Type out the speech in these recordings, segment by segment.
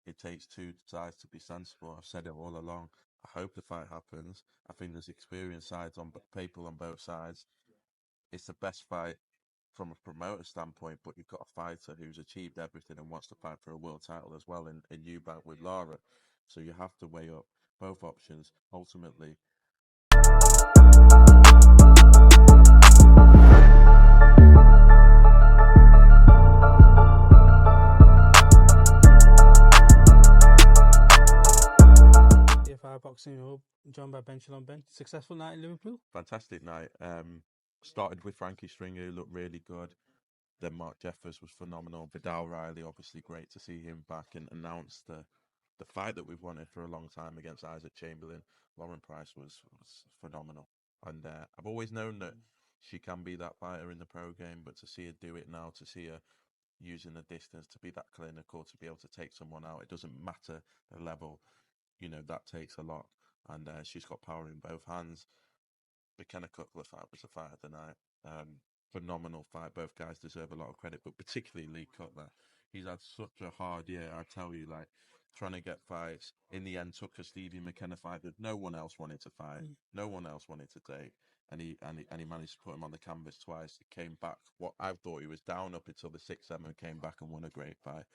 it takes two sides to be sensible. I've said it all along. I hope the fight happens. I think there's experienced sides on people on both sides. It's the best fight from a promoter standpoint, but you've got a fighter who's achieved everything and wants to fight for a world title as well in Eubank with Lara. So you have to weigh up both options. Ultimately, iBoxingHub, joined by Benn. Shalom, Benn. Successful night in Liverpool? fantastic night. Started with Frankie Stringer, who looked really good. Then Mark Jeffers was phenomenal. Vidal Riley, obviously great to see him back and announce the fight that we've wanted for a long time against Isaac Chamberlain. Lauren Price was phenomenal. And I've always known that she can be that fighter in the pro game, but to see her do it now, to see her using the distance, to be that clinical, to be able to take someone out, it doesn't matter the level, that takes a lot. And she's got power in both hands. McKenna Cutler fight was the fight of the night. Phenomenal fight. Both guys deserve a lot of credit, but particularly Lee Cutler. He's had such a hard year, I tell you, like trying to get fights. In the end, took a Stevie McKenna fight that no one else wanted to fight, no one else wanted to take, and he managed to put him on the canvas twice. He came back. What I thought he was down up until the 6-7, came back and won a great fight.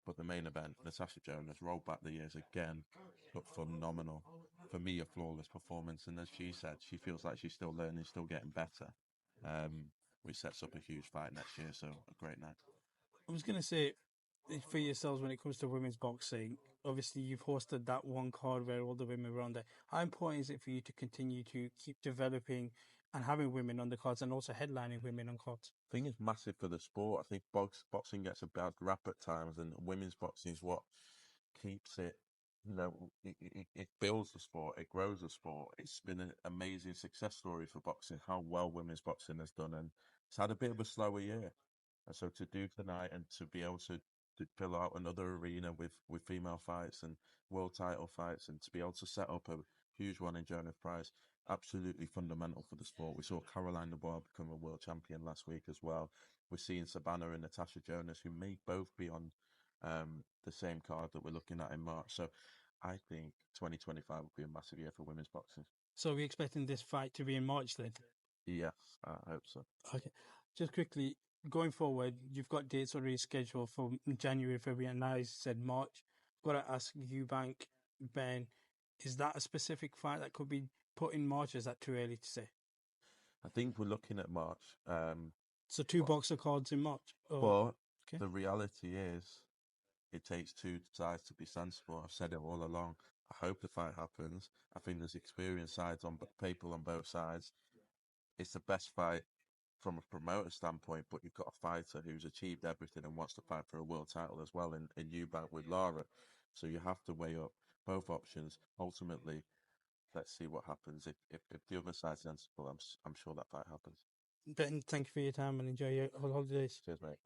But the main event, Natasha Jonas rolled back the years again, looked phenomenal. For me, a flawless performance. And as she said, she feels like she's still learning, still getting better, which sets up a huge fight next year. So a great night. I was going to say, for yourselves, when it comes to women's boxing, obviously you've hosted that one card where all the women were on there. How important is it for you to continue to keep developing and having women on the cards and also headlining women on cards? I think it's massive for the sport. I think boxing gets a bad rap at times, and women's boxing is what keeps it. It builds the sport, it grows the sport. It's been an amazing success story for boxing, how well women's boxing has done, and it's had a bit of a slower year. And so to do tonight and to be able to fill out another arena with female fights and world title fights, and to be able to set up a huge one in Jonas Price, absolutely fundamental for the sport. We saw Caroline Dubois become a world champion last week as well. We're seeing Savannah and Natasha Jonas, who may both be on the same card that we're looking at in March. So I think 2025 will be a massive year for women's boxing. So we're expecting this fight to be in March then? Yes, I hope so. Okay. Just quickly, going forward, you've got dates already scheduled for January, February, and now you said March. Got to ask Eubank, Benn, is that a specific fight that could be put in March, or is that too early to say? I think we're looking at March. So two boxer cards in March? But the reality is, it takes two sides to be sensible. I've said it all along. I hope the fight happens. I think there's experienced sides on people on both sides. It's the best fight from a promoter standpoint, but you've got a fighter who's achieved everything and wants to fight for a world title as well in Eubank with Lara. So you have to weigh up both options. Ultimately, let's see what happens. If the other side's sensible, I'm sure that fight happens. Benn, thank you for your time and enjoy your holidays. Cheers, mate.